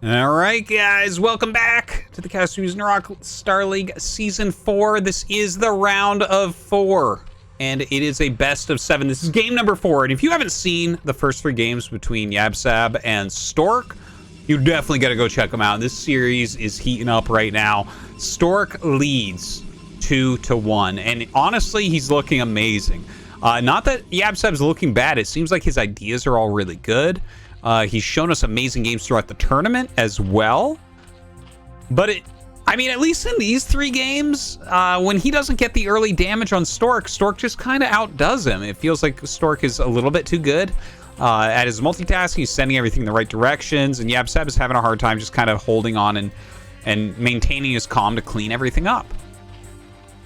All right, guys, welcome back to the CasterMuse Narak Star League Season 4. This is the round of 4, and it is a best of 7. This is game number 4, and if you haven't seen the first 3 games between Yabsab and Stork, you definitely got to go check them out. This series is heating up right now. Stork leads 2-1, and honestly, he's looking amazing. Not that Yabsab's looking bad. It seems like his ideas are all really good. He's shown us amazing games throughout the tournament as well. But I mean, at least in these 3 games, when he doesn't get the early damage on Stork, Stork just kind of outdoes him. It feels like Stork is a little bit too good at his multitasking. He's sending everything in the right directions, and Yabsab is having a hard time just kind of holding on and maintaining his calm to clean everything up.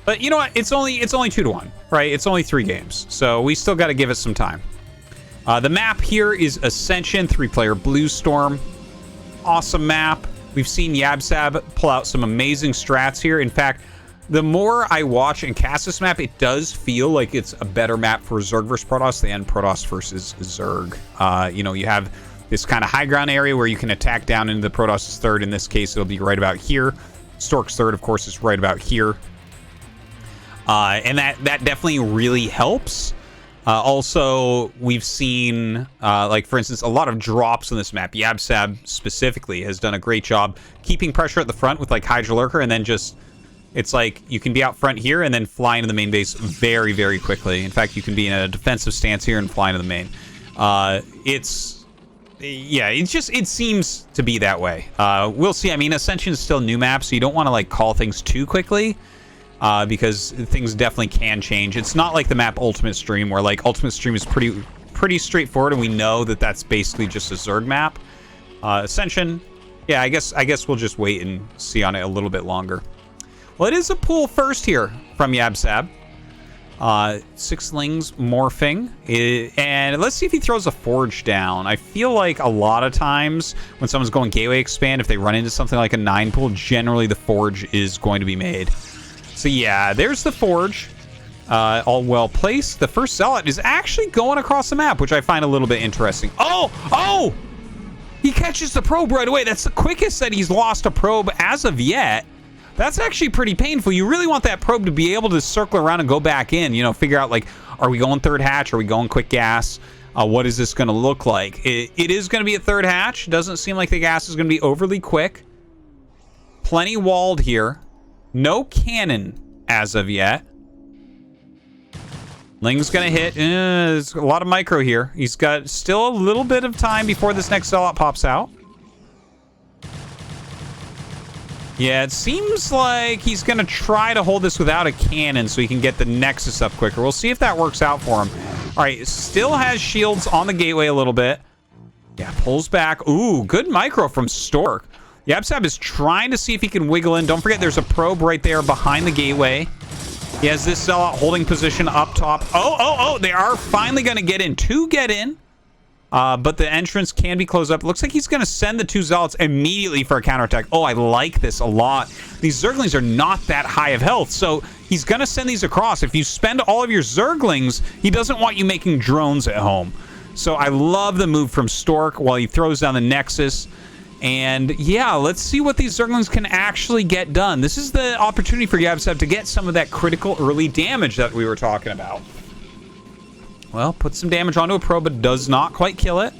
But you know what? It's only 2-1, right? It's only 3 games, so we still got to give it some time. The map here is Ascension, 3-player Blue Storm. Awesome map. We've seen Yabsab pull out some amazing strats here. In fact, the more I watch and cast this map, it does feel like it's a better map for Zerg versus Protoss than Protoss versus Zerg. You know, you have this kind of high ground area where you can attack down into the Protoss' third. In this case, it'll be right about here. Stork's third, of course, is right about here. And that definitely really helps. Also, we've seen, like, for instance, a lot of drops on this map. Yabsab specifically has done a great job keeping pressure at the front with, like, Hydra Lurker, and then just, it's like you can be out front here and then fly into the main base very, very quickly. In fact, you can be in a defensive stance here and fly into the main. Yeah, it seems to be that way. We'll see. I mean, Ascension is still a new map, so you don't want to, like, call things too quickly. Because things definitely can change. It's not like the map Ultimate Stream, where like Ultimate Stream is pretty straightforward, and we know that that's basically just a Zerg map. Ascension, yeah, I guess we'll just wait and see on it a little bit longer. Well, it is a pull first here from Yabsab. 6 Lings morphing, and let's see if he throws a Forge down. I feel like a lot of times when someone's going Gateway Expand, if they run into something like a 9 pull, generally the Forge is going to be made. So yeah, there's the Forge, all well placed. The first Zealot is actually going across the map, which I find a little bit interesting. Oh! He catches the probe right away. That's the quickest that he's lost a probe as of yet. That's actually pretty painful. You really want that probe to be able to circle around and go back in, you know, figure out, like, are we going third hatch? Are we going quick gas? What is this going to look like? It is going to be a third hatch. Doesn't seem like the gas is going to be overly quick. Plenty walled here. No cannon as of yet. Ling's gonna hit. There's a lot of micro here. He's got still a little bit of time before this next Zealot pops out. Yeah, it seems like he's gonna try to hold this without a cannon so he can get the Nexus up quicker. We'll see if that works out for him. All right, still has shields on the gateway a little bit. Yeah, pulls back. Ooh, good micro from Stork. Yabsab is trying to see if he can wiggle in. Don't forget, there's a probe right there behind the gateway. He has this Zealot holding position up top. Oh, they are finally going to get in. 2 get in, but the entrance can be closed up. Looks like he's going to send the 2 Zealots immediately for a counterattack. Oh, I like this a lot. These Zerglings are not that high of health, so he's going to send these across. If you spend all of your Zerglings, he doesn't want you making drones at home. So I love the move from Stork while he throws down the Nexus. And yeah, let's see what these Zerglings can actually get done. This is the opportunity for Yabsab to get some of that critical early damage that we were talking about. Well, put some damage onto a probe, but does not quite kill it.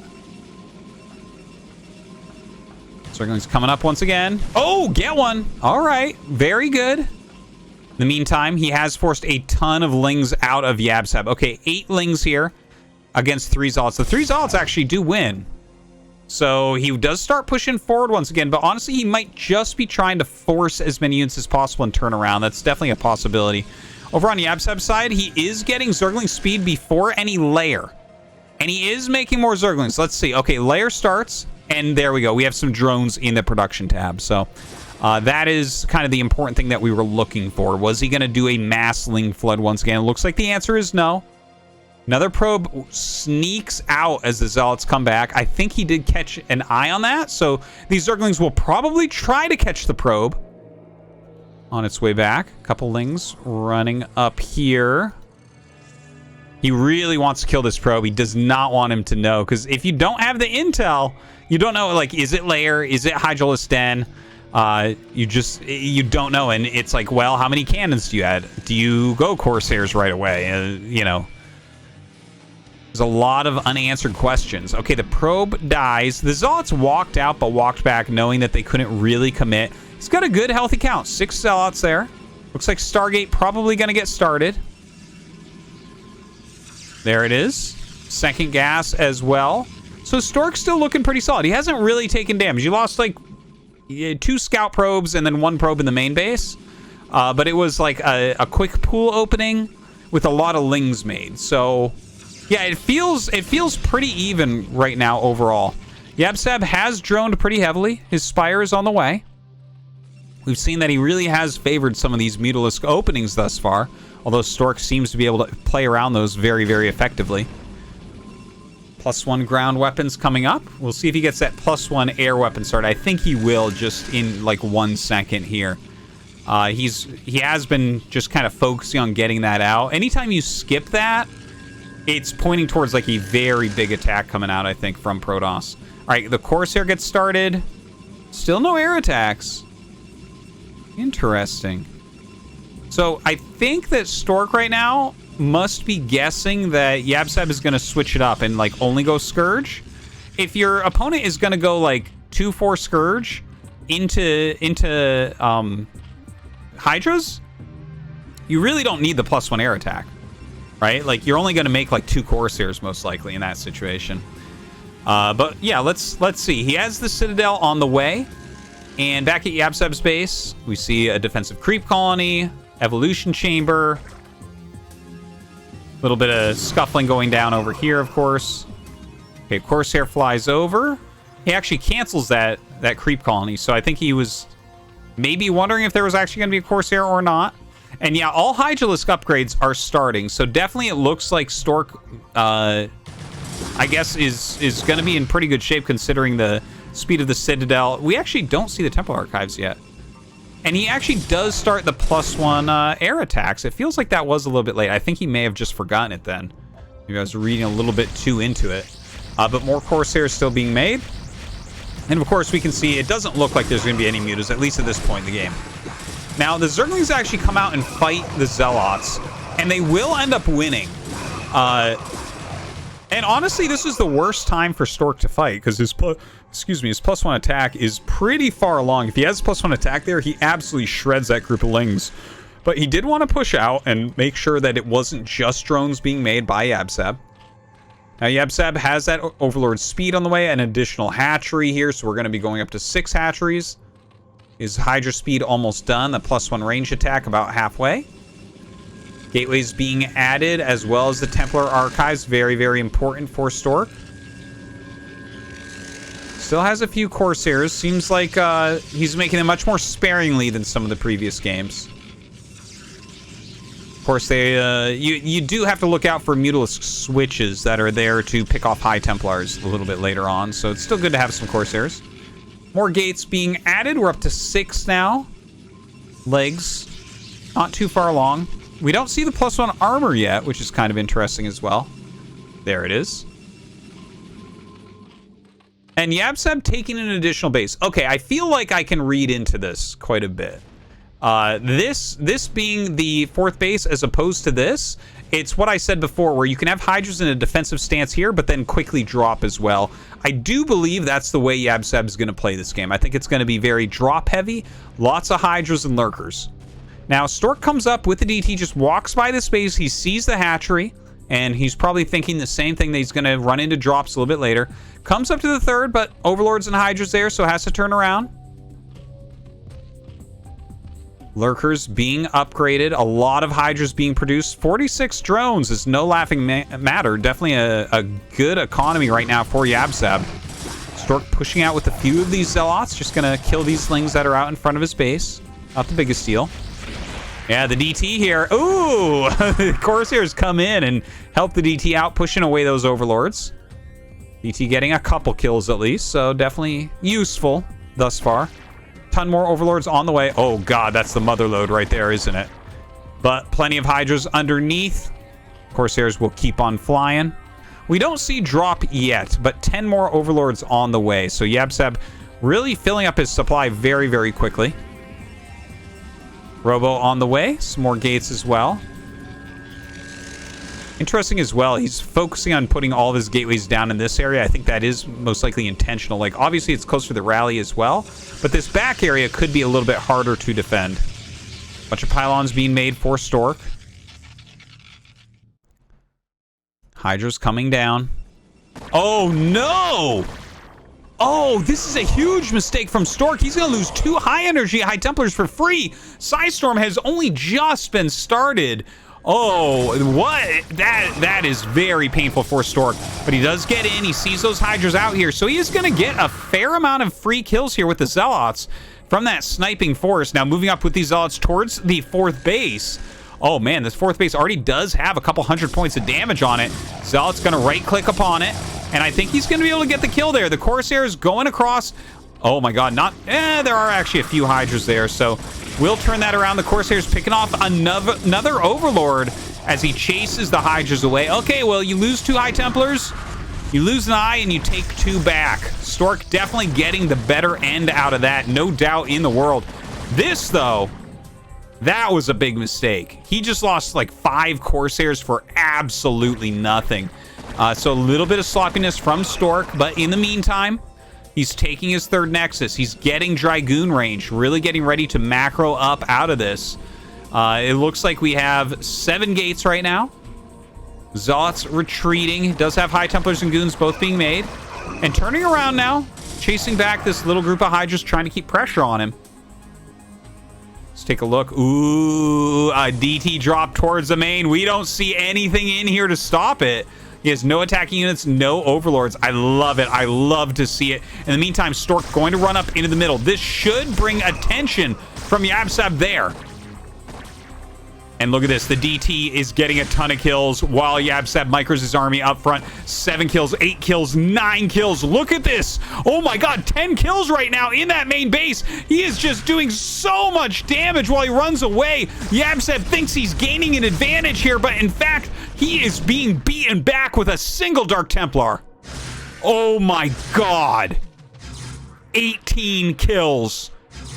Zergling's coming up once again. Oh, get one. All right, very good. In the meantime, he has forced a ton of Lings out of Yabsab. Okay, 8 Lings here against 3 Zealots. The 3 Zealots actually do win. So he does start pushing forward once again, but honestly, he might just be trying to force as many units as possible and turn around. That's definitely a possibility. Over on Yabsab's side, he is getting Zergling speed before any layer. And he is making more Zerglings. Let's see. Okay, layer starts, and there we go. We have some drones in the production tab. So that is kind of the important thing that we were looking for. Was he going to do a mass Ling flood once again? It looks like the answer is no. Another probe sneaks out as the Zealots come back. I think he did catch an eye on that, so these Zerglings will probably try to catch the probe on its way back. A couple Lings running up here. He really wants to kill this probe. He does not want him to know, because if you don't have the intel, You don't know, like, is it Lair? Is it Hydralisk Den? You don't know, and it's like, well, how many cannons do you add? Do you go Corsairs right away? You know, there's a lot of unanswered questions. Okay, the probe dies. The Zealots walked out, but walked back, knowing that they couldn't really commit. He's got a good, healthy count. 6 Zealots there. Looks like Stargate probably going to get started. There it is. Second gas as well. So Stork's still looking pretty solid. He hasn't really taken damage. He lost, like, 2 scout probes and then 1 probe in the main base. But it was, like, a quick pool opening with a lot of lings made. So, yeah, it feels pretty even right now overall. Yabsab has droned pretty heavily. His Spire is on the way. We've seen that he really has favored some of these Mutalisk openings thus far, although Stork seems to be able to play around those very, very effectively. +1 ground weapons coming up. We'll see if he gets that +1 air weapon started. I think he will, just in like 1 second here. He has been just kind of focusing on getting that out. Anytime you skip that, it's pointing towards like a very big attack coming out, I think, from Protoss. All right, the Corsair gets started. Still no air attacks. Interesting. So I think that Stork right now must be guessing that Yabsab is going to switch it up and like only go Scourge. If your opponent is going to go like 2-4 Scourge into Hydras, you really don't need the +1 air attack, right? Like you're only going to make like 2 Corsairs most likely in that situation. But yeah, let's see. He has the Citadel on the way. And back at Yabsab's base, we see a defensive creep colony, evolution chamber, a little bit of scuffling going down over here, of course. Okay, Corsair flies over. He actually cancels that creep colony, so I think he was maybe wondering if there was actually going to be a Corsair or not. And yeah, all Hydralisk upgrades are starting, so definitely it looks like Stork, I guess, is going to be in pretty good shape considering the speed of the Citadel. We actually don't see the Temple Archives yet. And he actually does start the +1 air attacks. It feels like that was a little bit late. I think he may have just forgotten it then. Maybe I was reading a little bit too into it. But more Corsairs still being made. And of course, we can see it doesn't look like there's going to be any mutas, at least at this point in the game. Now, the Zerglings actually come out and fight the Zealots, and they will end up winning. And honestly, this is the worst time for Stork to fight, because his +1 attack is pretty far along. If he has +1 attack there, he absolutely shreds that group of lings. But he did want to push out and make sure that it wasn't just drones being made by Yabsab. Now, Yabsab has that Overlord speed on the way, an additional hatchery here, so we're going to be going up to 6 hatcheries. His Hydra speed almost done, the +1 range attack about halfway. Gateways being added, as well as the Templar Archives. Very, very important for Stork. Still has a few Corsairs. Seems like he's making them much more sparingly than some of the previous games. Of course, you do have to look out for Mutalisk switches that are there to pick off High Templars a little bit later on. So it's still good to have some Corsairs. More gates being added. We're up to 6 now. Legs. Not too far along. We don't see the +1 armor yet, which is kind of interesting as well. There it is. And Yabsab taking an additional base. Okay, I feel like I can read into this quite a bit. This being the 4th base as opposed to this, it's what I said before, where you can have Hydras in a defensive stance here, but then quickly drop as well. I do believe that's the way Yabsab is going to play this game. I think it's going to be very drop heavy, lots of Hydras and Lurkers. Now, Stork comes up with the DT, just walks by the space. He sees the hatchery, and he's probably thinking the same thing, that he's going to run into drops a little bit later. Comes up to the 3rd, but Overlords and Hydras there, so has to turn around. Lurkers being upgraded. A lot of Hydras being produced. 46 drones is no laughing matter. Definitely a good economy right now for Yabsab. Stork pushing out with a few of these Zealots. Just going to kill these slings that are out in front of his base. Not the biggest deal. Yeah, the DT here. Ooh! Corsairs come in and help the DT out, pushing away those Overlords. DT getting a couple kills at least, so definitely useful thus far. Ton more Overlords on the way. Oh god, that's the mother load right there, isn't it? But plenty of Hydras underneath. Corsairs will keep on flying. We don't see drop yet, but 10 more Overlords on the way. So yabsab really filling up his supply very, very quickly. Robo on the way. Some more gates as well. Interesting as well, he's focusing on putting all of his gateways down in this area. I think that is most likely intentional. Like, obviously, it's close to the rally as well, but this back area could be a little bit harder to defend. Bunch of pylons being made for Stork. Hydra's coming down. Oh, no! Oh, this is a huge mistake from Stork. He's going to lose 2 high-energy High Templars for free. Psystorm has only just been started. Oh, what? That is very painful for Stork. But he does get in. He sees those Hydras out here. So he is going to get a fair amount of free kills here with the Zealots from that sniping force. Now moving up with these Zealots towards the 4th base. Oh, man, this 4th base already does have a couple hundred points of damage on it. Zealot's going to right-click upon it. And I think he's going to be able to get the kill there. The Corsair is going across. Oh, my God. There are actually a few Hydras there. So we'll turn that around. The Corsair's picking off another Overlord as he chases the Hydras away. Okay, well, you lose 2 High Templars. You lose an eye and you take 2 back. Stork definitely getting the better end out of that. No doubt in the world. This, though, that was a big mistake. He just lost like 5 Corsairs for absolutely nothing. So a little bit of sloppiness from Stork, but in the meantime, he's taking his 3rd Nexus. He's getting Dragoon range, really getting ready to macro up out of this. It looks like we have 7 gates right now. Zealot's retreating. He does have High Templars and Goons both being made. And turning around now, chasing back this little group of Hydras, trying to keep pressure on him. Let's take a look. Ooh, a DT drop towards the main. We don't see anything in here to stop it. He has no attacking units, no Overlords. I love it. I love to see it. In the meantime, Stork going to run up into the middle. This should bring attention from yabsab there. And look at this. The DT is getting a ton of kills while yabsab micros his army up front. 7 kills, 8 kills, 9 kills. Look at this. Oh my God, 10 kills right now in that main base. He is just doing so much damage while he runs away. yabsab thinks he's gaining an advantage here, but in fact, he is being beaten back with a single Dark Templar. Oh my God. 18 kills.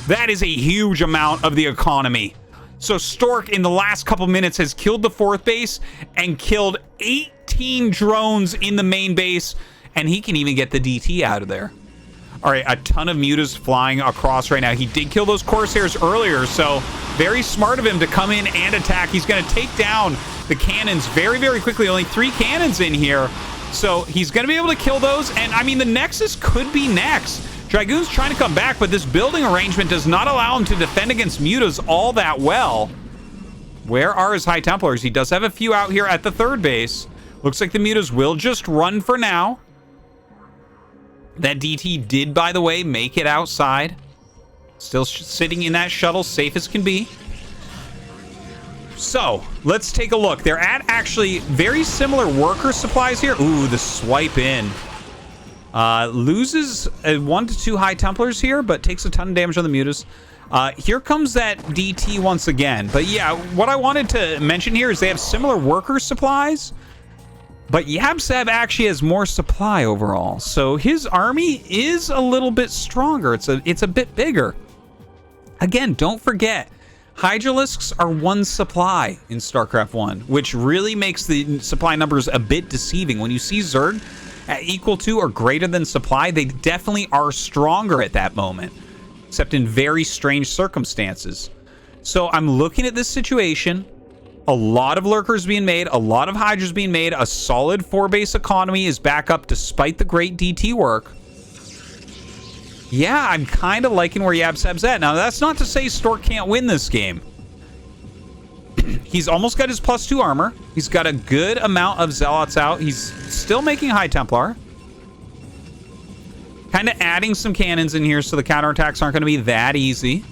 That is a huge amount of the economy. So Stork in the last couple minutes has killed the 4th base and killed 18 drones in the main base, and he can even get the DT out of there. All right, a ton of mutas flying across right now. He did kill those Corsairs earlier, so very smart of him to come in and attack. He's going to take down the cannons very, very quickly. Only 3 cannons in here, so he's going to be able to kill those. And, I mean, the Nexus could be next. Dragoon's trying to come back, but this building arrangement does not allow him to defend against mutas all that well. Where are his High Templars? He does have a few out here at the 3rd base. Looks like the mutas will just run for now. That DT did, by the way, make it outside. Still sitting in that shuttle, safe as can be. So, let's take a look. They're at actually very similar worker supplies here. Ooh, the swipe in. Loses 1 to 2 High Templars here, but takes a ton of damage on the mutas. Here comes that DT once again. But yeah, what I wanted to mention here is they have similar worker supplies, but yabsab actually has more supply overall. So his army is a little bit stronger. It's a bit bigger. Again, don't forget, Hydralisks are 1 supply in StarCraft 1, which really makes the supply numbers a bit deceiving. When you see Zerg at equal to or greater than supply, they definitely are stronger at that moment, except in very strange circumstances. So I'm looking at this situation. A lot of lurkers being made, a lot of Hydras being made, a solid 4-base economy is back up despite the great DT work. Yeah, I'm kind of liking where yabsab's at. Now, that's not to say Stork can't win this game. He's almost got his +2 armor. He's got a good amount of Zealots out. He's still making High Templar. Kind of adding some cannons in here so the counterattacks aren't going to be that easy.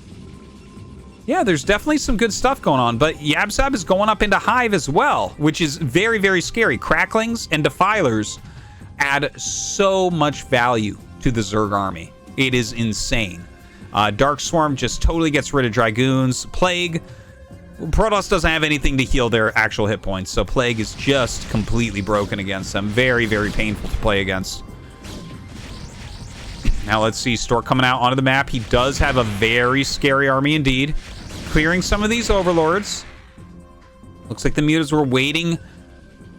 Yeah, there's definitely some good stuff going on, but yabsab is going up into Hive as well, which is very, very scary. Cracklings and Defilers add so much value to the Zerg army. It is insane. Dark Swarm just totally gets rid of Dragoons. Plague Protoss doesn't have anything to heal their actual hit points, so Plague is just completely broken against them. Very, very painful to play against. Now let's see, Stork coming out onto the map. He does have a very scary army indeed. Clearing some of these overlords. Looks like the mutas were waiting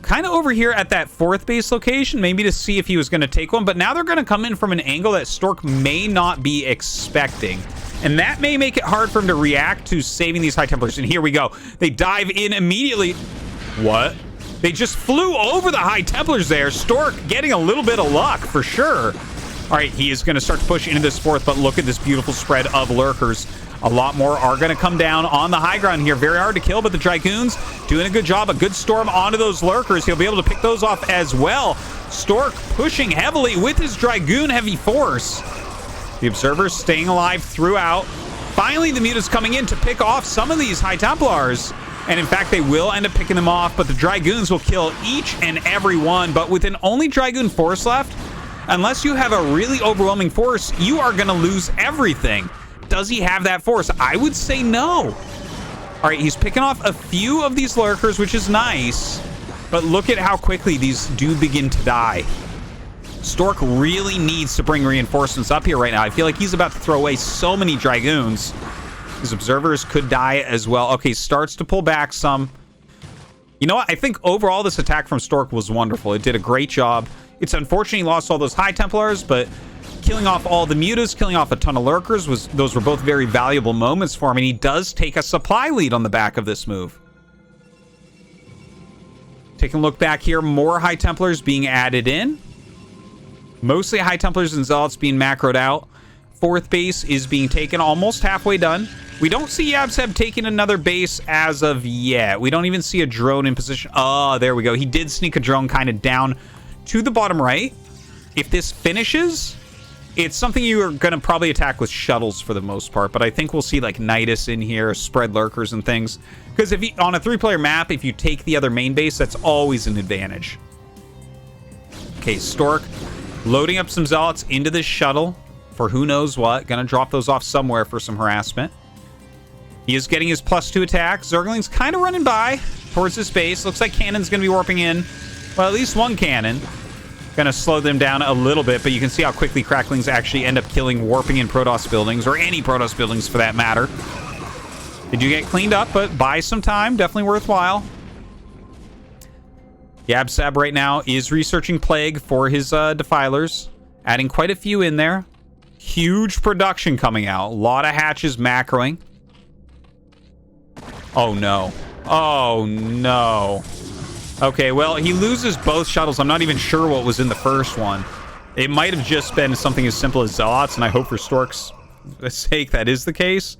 kind of over here at that 4th base location, maybe to see if he was going to take one, but now they're going to come in from an angle that Stork may not be expecting. And that may make it hard for him to react to saving these High Templars. And here we go. They dive in immediately. What? They just flew over the High Templars there. Stork getting a little bit of luck for sure. All right, he is going to start to push into this 4th, but look at this beautiful spread of lurkers. A lot more are going to come down on the high ground here. Very hard to kill, but the Dragoons doing a good job. A good storm onto those lurkers. He'll be able to pick those off as well. Stork pushing heavily with his Dragoon heavy force. The Observers staying alive throughout. Finally, the mutas coming in to pick off some of these High Templars. And in fact, they will end up picking them off, but the Dragoons will kill each and every one. But with an only Dragoon force left, unless you have a really overwhelming force, you are going to lose everything. Does he have that force? I would say no. All right, he's picking off a few of these lurkers, which is nice. But look at how quickly these do begin to die. Stork really needs to bring reinforcements up here right now. I feel like he's about to throw away so many Dragoons. His Observers could die as well. Okay, starts to pull back some. You know what? I think overall this attack from Stork was wonderful. It did a great job. It's unfortunate he lost all those High Templars, but killing off all the mutas, killing off a ton of lurkers, those were both very valuable moments for him, and he does take a supply lead on the back of this move. Taking a look back here, more High Templars being added in. Mostly High Templars and Zealots being macroed out. 4th base is being taken, almost halfway done. We don't see yabsab taking another base as of yet. We don't even see a drone in position. Oh, there we go. He did sneak a drone kind of down to the bottom right. If this finishes, it's something you are going to probably attack with shuttles for the most part, but I think we'll see like Nidus in here, spread lurkers and things. Because if you, on a 3-player map, if you take the other main base, that's always an advantage. Okay, Stork loading up some Zealots into this shuttle for who knows what. Gonna drop those off somewhere for some harassment. He is getting his +2 attack. Zergling's kind of running by towards this base. Looks like Cannon's gonna be warping in. Well, at least one cannon. Gonna slow them down a little bit, but you can see how quickly Cracklings actually end up killing warping in Protoss buildings, or any Protoss buildings for that matter. They do get cleaned up, but buy some time. Definitely worthwhile. Yabsab right now is researching Plague for his Defilers. Adding quite a few in there. Huge production coming out. A lot of hatches macroing. Oh, no. Oh, no. Okay, well, he loses both shuttles. I'm not even sure what was in the first one. It might have just been something as simple as Zealots, and I hope for Stork's sake that is the case.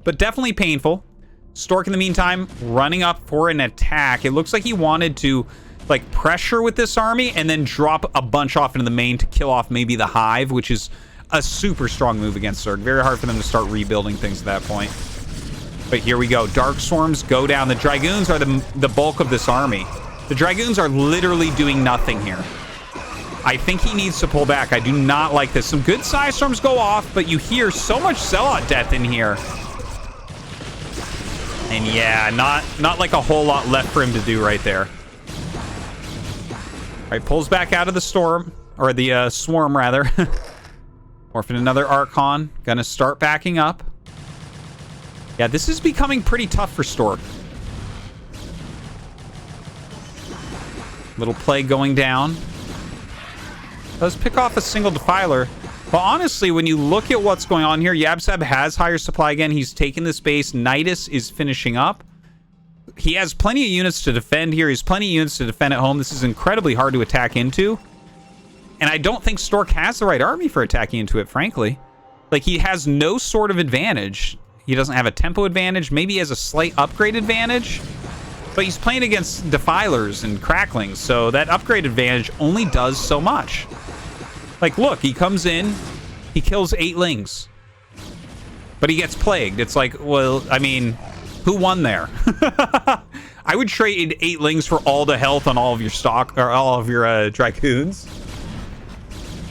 But definitely painful. Stork, in the meantime, running up for an attack. It looks like he wanted to, like, pressure with this army and then drop a bunch off into the main to kill off maybe the Hive, which is a super strong move against Zerg. Very hard for them to start rebuilding things at that point. But here we go. Dark Swarms go down. The Dragoons are the bulk of this army. The Dragoons are literally doing nothing here. I think he needs to pull back. I do not like this. Some good Psy Storms go off, but you hear so much Zealot death in here. And yeah, not like a whole lot left for him to do right there. All right, pulls back out of the storm, or the swarm rather. Morphing another Archon. Gonna start backing up. Yeah, this is becoming pretty tough for Stork. Little Plague going down. Does pick off a single Defiler. But honestly, when you look at what's going on here, Yabsab has higher supply again. He's taken this base. Nidus is finishing up. He has plenty of units to defend here. He has plenty of units to defend at home. This is incredibly hard to attack into. And I don't think Stork has the right army for attacking into it, frankly. Like, he has no sort of advantage. He doesn't have a tempo advantage. Maybe he has a slight upgrade advantage. But he's playing against Defilers and Cracklings, so that upgrade advantage only does so much. Like, look, he comes in, he kills 8 Lings. But he gets plagued. It's like, well, I mean, who won there? I would trade 8 Lings for all the health on all of your stock, or all of your Dragoons.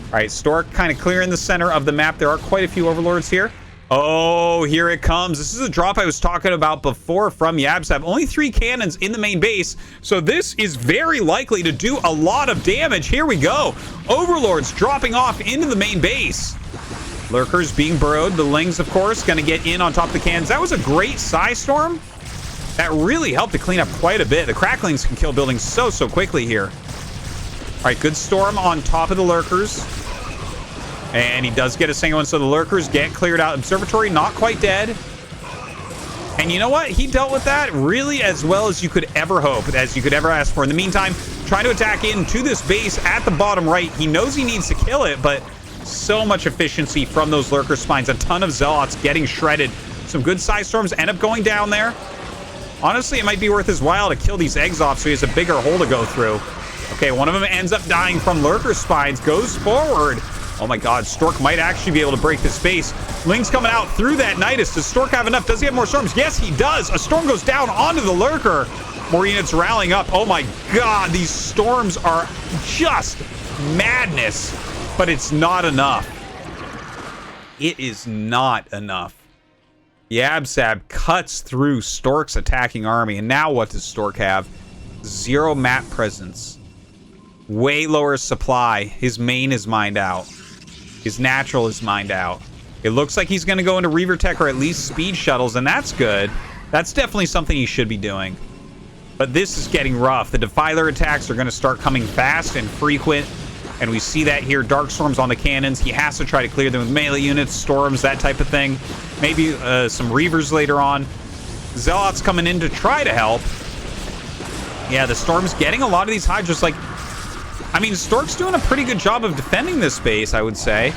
All right, Stork kind of clearing the center of the map. There are quite a few Overlords here. Oh, here it comes. This is a drop I was talking about before from yabsab. Only 3 cannons in the main base, so this is very likely to do a lot of damage. Here we go. Overlords dropping off into the main base. Lurkers being burrowed. The Lings, of course, going to get in on top of the cannons. That was a great Storm. That really helped to clean up quite a bit. The Cracklings can kill buildings so quickly here. All right, good Storm on top of the Lurkers. And he does get a single one, so the Lurkers get cleared out. Observatory, not quite dead. And you know what? He dealt with that really as well as you could ever hope, as you could ever ask for. In the meantime, trying to attack into this base at the bottom right. He knows he needs to kill it, but so much efficiency from those Lurker Spines. A ton of Zealots getting shredded. Some good Storms end up going down there. Honestly, it might be worth his while to kill these eggs off so he has a bigger hole to go through. Okay, one of them ends up dying from Lurker Spines. Goes forward. Oh my god, Stork might actually be able to break this base. Ling's coming out through that Nidus. Does Stork have enough? Does he have more storms? Yes, he does. A storm goes down onto the Lurker. More units rallying up. Oh my god, these storms are just madness. But it's not enough. It is not enough. Yabsab cuts through Stork's attacking army. And now what does Stork have? 0 map presence. Way lower supply. His main is mined out. His natural is mined out. It looks like he's going to go into Reaver Tech or at least Speed Shuttles, and that's good. That's definitely something he should be doing. But this is getting rough. The Defiler attacks are going to start coming fast and frequent, and we see that here. Dark Storms on the cannons. He has to try to clear them with melee units, storms, that type of thing. Maybe some Reavers later on. Zealots coming in to try to help. Yeah, the Storm's getting a lot of these Hydras, like... I mean, Stork's doing a pretty good job of defending this base, I would say.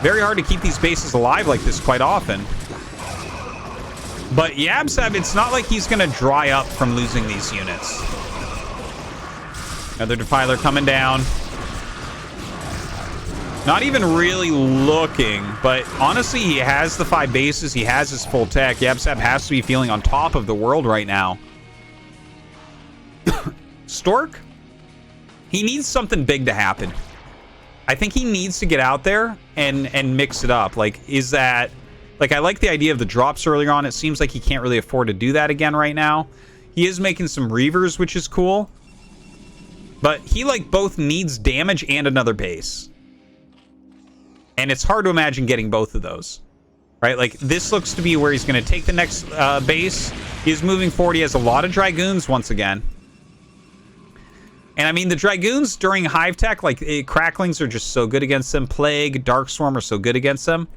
Very hard to keep these bases alive like this quite often. But yabsab, it's not like he's going to dry up from losing these units. Another Defiler coming down. Not even really looking, but honestly, he has the 5 bases. He has his full tech. Yabsab has to be feeling on top of the world right now. Stork? He needs something big to happen. I think he needs to get out there and mix it up. Like, is that... Like, I like the idea of the drops earlier on. It seems like he can't really afford to do that again right now. He is making some Reavers, which is cool. But he, like, both needs damage and another base. And it's hard to imagine getting both of those. Right? Like, this looks to be where he's going to take the next base. He's moving forward. He has a lot of Dragoons once again. And I mean, the Dragoons during Hive Tech, like, Cracklings are just so good against them. Plague, Darkstorm are so good against them.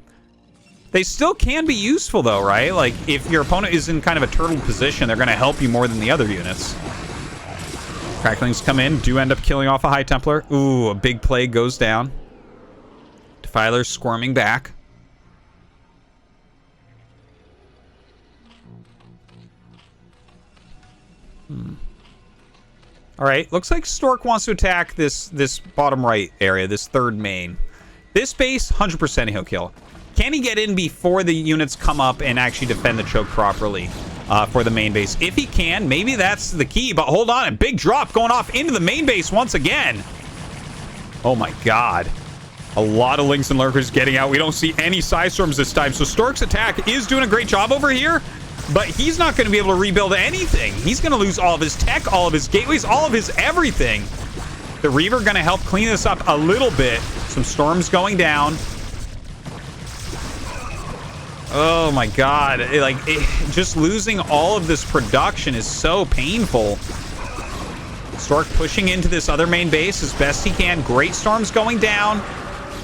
They still can be useful, though, right? Like, if your opponent is in kind of a turtle position, they're going to help you more than the other units. Cracklings come in, do end up killing off a High Templar. Ooh, a big Plague goes down. Defiler squirming back. All right, looks like Stork wants to attack this bottom right area, this third main. This base, 100% he'll kill. Can he get in before the units come up and actually defend the choke properly for the main base? If he can, maybe that's the key. But hold on, a big drop going off into the main base once again. Oh my god. A lot of Lynx and Lurkers getting out. We don't see any Storms this time. So Stork's attack is doing a great job over here. But he's not going to be able to rebuild anything. He's going to lose all of his tech, all of his gateways, all of his everything. The Reaver going to help clean this up a little bit. Some storms going down. Oh my god. Just losing all of this production is so painful. Stork pushing into this other main base as best he can. Great storms going down.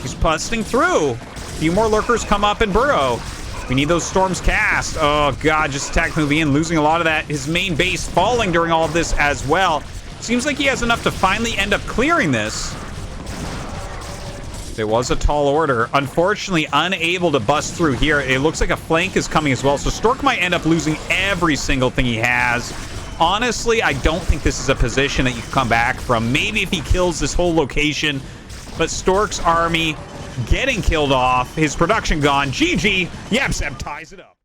He's busting through. A few more Lurkers come up and burrow. We need those storms cast. Oh god, just attack moving in, losing a lot of that. His main base falling during all of this as well. Seems like he has enough to finally end up clearing this. It was a tall order. Unfortunately, unable to bust through here. It looks like a flank is coming as well, so Stork might end up losing every single thing he has. Honestly, I don't think this is a position that you can come back from. Maybe if he kills this whole location, but Stork's army getting killed off, his production gone. GG, yabsab ties it up.